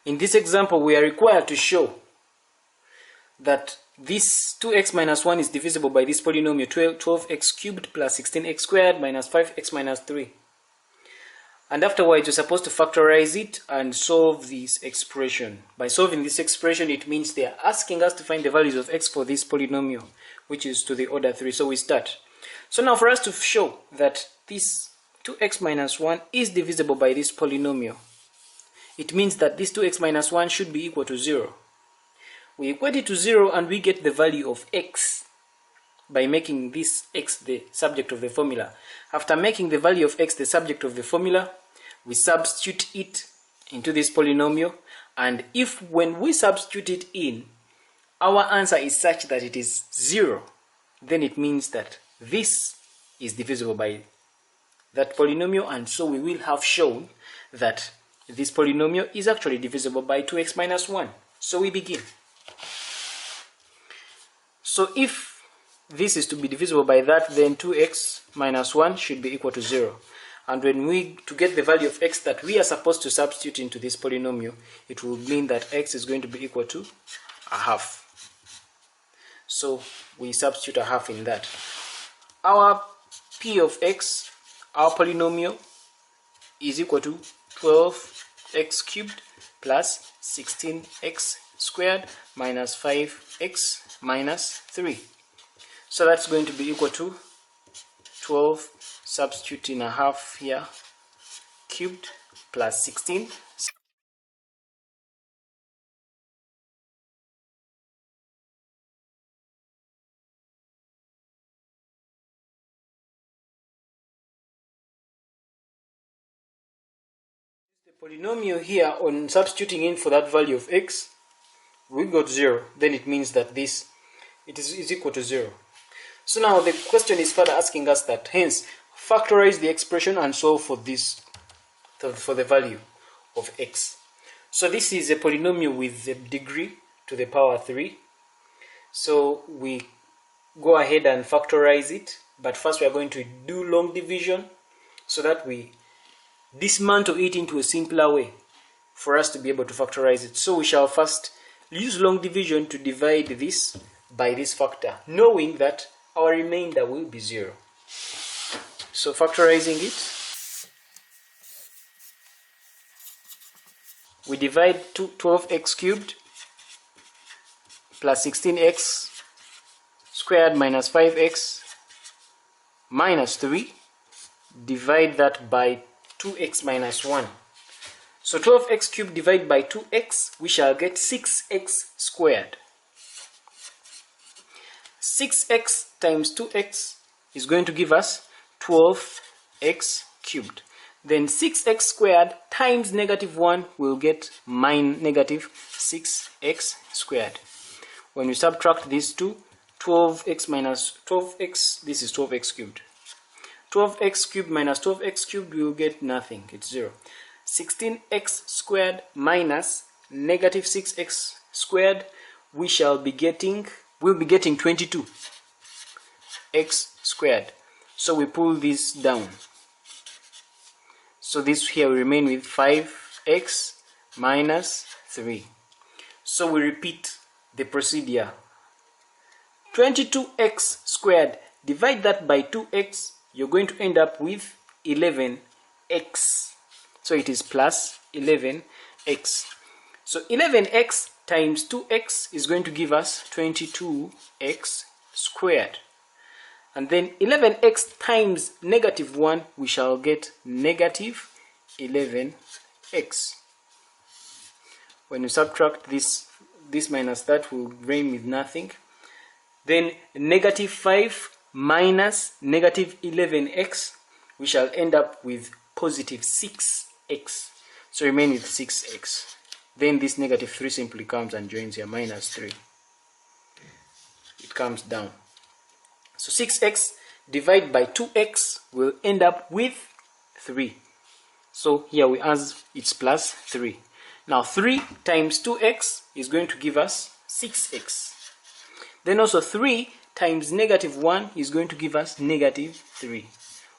In this example, we are required to show that this 2x minus 1 is divisible by this polynomial 12x cubed plus 16x squared minus 5x minus 3. And afterwards, you're supposed to factorize it and solve this expression. By solving this expression, it means they are asking us to find the values of x for this polynomial, which is to the order 3. So we start. So now for us to show that this 2x minus 1 is divisible by this polynomial, it means that this 2x minus 1 should be equal to 0. We equate it to 0 and we get the value of x by making this x the subject of the formula. After making the value of x the subject of the formula, we substitute it into this polynomial, and if when we substitute it in, our answer is such that it is 0, then it means that this is divisible by that polynomial, and so we will have shown that this polynomial is actually divisible by 2x minus 1. So we begin. So if this is to be divisible by that, then 2x minus 1 should be equal to 0. And when to get the value of x that we are supposed to substitute into this polynomial, it will mean that x is going to be equal to a half. So we substitute a half in that. Our p of x, our polynomial, is equal to 12x cubed plus 16x squared minus 5x minus 3. So that's going to be equal to 12, substituting a half here, cubed plus 16. The polynomial here, on substituting in for that value of x, we got 0. Then it means that this is equal to 0. So now the question is further asking us that, hence, factorize the expression and solve for this, for the value of x. So this is a polynomial with a degree to the power 3. So we go ahead and factorize it, but first we are going to do long division so that we dismantle it into a simpler way for us to be able to factorize it. So we shall first use long division to divide this by this factor, knowing that our remainder will be 0. So factorizing it, we divide 12x cubed plus 16x squared minus 5x minus 3, divide that by 2x minus 1. So 12x cubed divided by 2x, we shall get 6x squared. 6x times 2x is going to give us 12x cubed. Then 6x squared times negative 1 will get negative 6x squared. When we subtract these two, 12x minus 12x, this is 12x cubed. 12x cubed minus 12x cubed, we will get nothing, it's 0. 16x squared minus negative 6x squared, we'll be getting 22x squared. So we pull this down. So this here will remain with 5x minus 3. So we repeat the procedure. 22x squared, divide that by 2x, you're going to end up with 11x. So it is plus 11x. So 11x times 2x is going to give us 22x squared. And then 11x times negative 1, we shall get negative 11x. When you subtract this minus that, will remain with nothing. Then negative 5 minus negative 11x, we shall end up with positive 6x. So remain with 6x. Then this negative 3 simply comes and joins here, minus 3. It comes down. So 6x divided by 2x will end up with 3. So here we answer it's plus 3. Now 3 times 2x is going to give us 6x. Then also 3 times negative 1 is going to give us negative 3.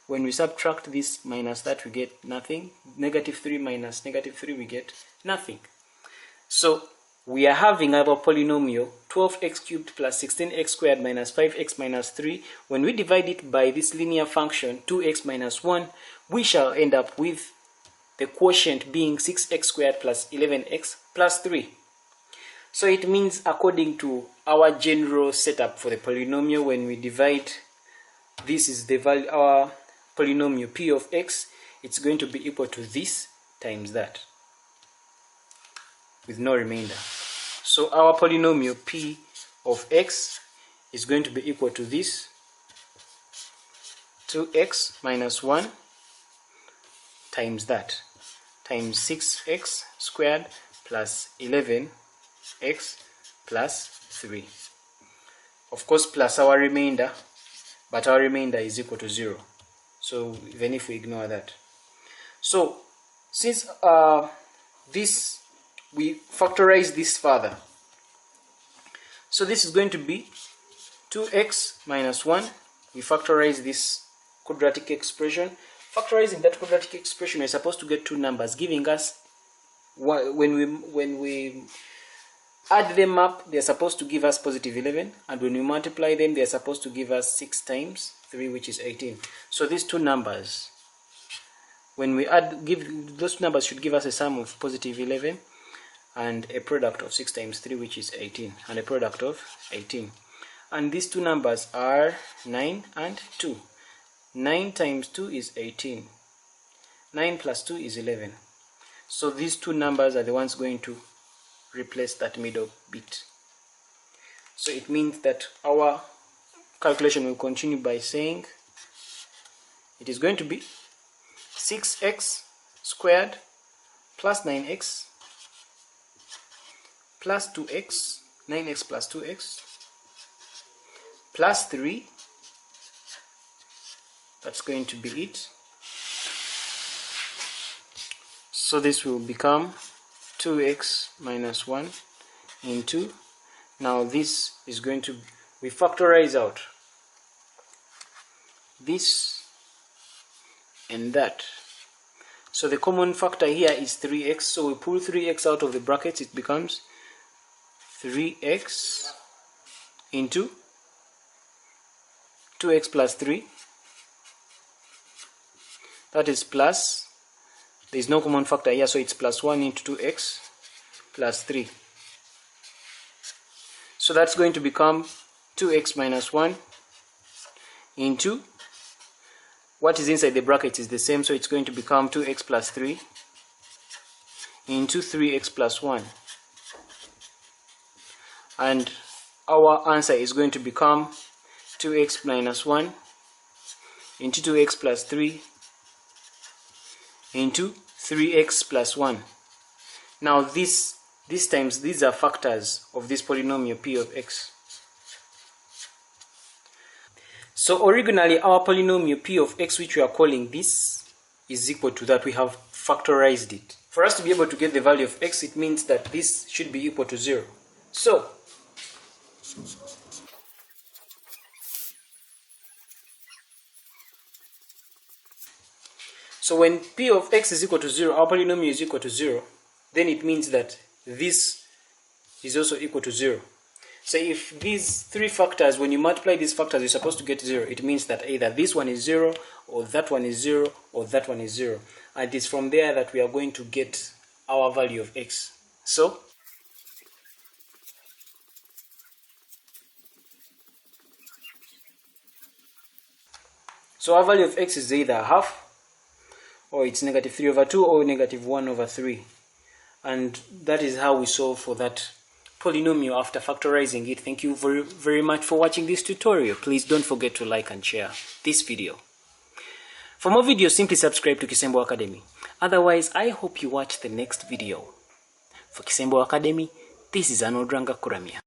When we subtract this minus that, we get nothing. Negative 3 minus negative 3, we get nothing. So we are having our polynomial 12x cubed plus 16x squared minus 5x minus 3. When we divide it by this linear function 2x minus 1, we shall end up with the quotient being 6x squared plus 11x plus 3. So it means, according to our general setup for the polynomial, when we divide, this is the value, our polynomial p of x, it's going to be equal to this times that, with no remainder. So our polynomial p of x is going to be equal to this 2x minus 1 times that, times 6x squared plus 11x plus 3. Of course, plus our remainder, but our remainder is equal to 0. So even if we ignore that. So since this, we factorize this further. So this is going to be 2x minus 1. We factorize this quadratic expression. Factorizing that quadratic expression, we're supposed to get two numbers, giving us, when we add them up, they're supposed to give us positive 11, and when we multiply them, they're supposed to give us 6 times 3, which is 18. So these two numbers, when we add, those numbers should give us a sum of positive 11 and a product of 6 times 3, which is 18, and a product of 18. And these two numbers are 9 and 2. 9 times 2 is 18. 9 plus 2 is 11. So these two numbers are the ones going to replace that middle bit. So it means that our calculation will continue by saying it is going to be 6x squared plus 9x plus 2x, 9x plus 2x plus 3. That's going to be it. So this will become 2x minus 1 into, now this is going to, we factorize out this and that. So the common factor here is 3x, so we pull 3x out of the brackets, it becomes 3x into 2x plus 3. That is plus, there is no common factor here, so it's plus 1 into 2x plus 3. So that's going to become 2x minus 1 into, what is inside the bracket is the same, so it's going to become 2x plus 3 into 3x plus 1. And our answer is going to become 2x minus 1 into 2x plus 3 into 3x plus 1. Now these times, these are factors of this polynomial p of x. So originally our polynomial p of x, which we are calling this, is equal to that. We have factorized it. For us to be able to get the value of x, it means that this should be equal to 0. So when p of x is equal to 0, our polynomial is equal to 0, then it means that this is also equal to 0. So if these three factors, when you multiply these factors, you're supposed to get 0. It means that either this one is 0, or that one is 0, or that one is 0. And it's from there that we are going to get our value of x. So our value of x is either half, or it's negative 3 over 2, or negative 1 over 3. And that is how we solve for that polynomial after factorizing it. Thank you very, very much for watching this tutorial. Please don't forget to like and share this video. For more videos, simply subscribe to Kisembo Academy. Otherwise, I hope you watch the next video. For Kisembo Academy, this is Anodrangwa Kuramya.